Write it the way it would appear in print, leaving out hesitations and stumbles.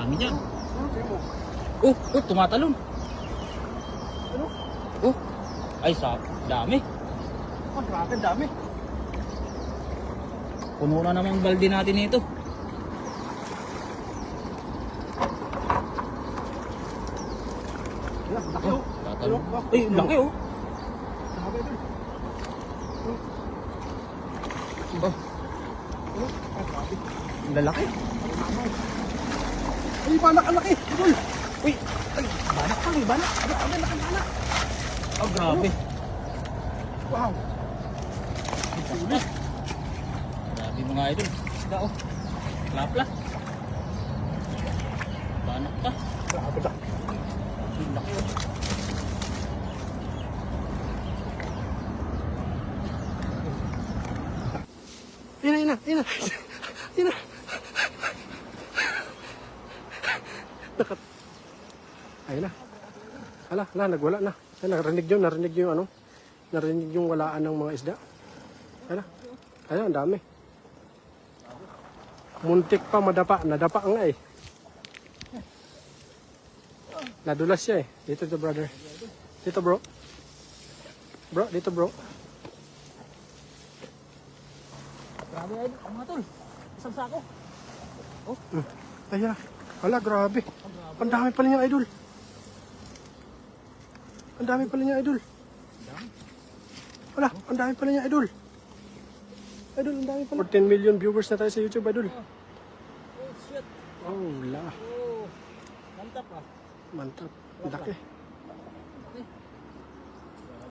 Dami dyan. Tumatalon. Ano? Ay, dami. Grabe, dami. Puno na naman balde natin ito. Laki oh. Tatalon. Ay, laki oh. Grabe din. Oh, Grabe. ang lalaki. Ay, banak ang laki. Idol. Uy, ay, banak pa, may banak. Grabe, laki banak. Oh, grabe. Wow. Grabe. Grabe mga idol. Isda oh. Lapla. Banak pa. Grabe laki. Ang laki oh. Ina. Nakat. Ayun na. Hala, nagwala na. Ay, narinig yung ano. Narinig yung walaan ng mga isda. Hala. Ayun, ang dami. Muntik pa nadapa nga eh. Nadulas siya eh. Dito to brother. Dito bro. Dito bro. Grabe idol, mga tol. Isang sako. Ayun na. Hala, grabe. Ang dami pala niya idol. Ang dami pala niya idol. Hala, ang dami pala niya idol. Idol, ang dami pala. 14 million viewers na tayo sa YouTube idol. Oh shit. Oh, la. Oh. Mantap ah. Mantap. Ang laki.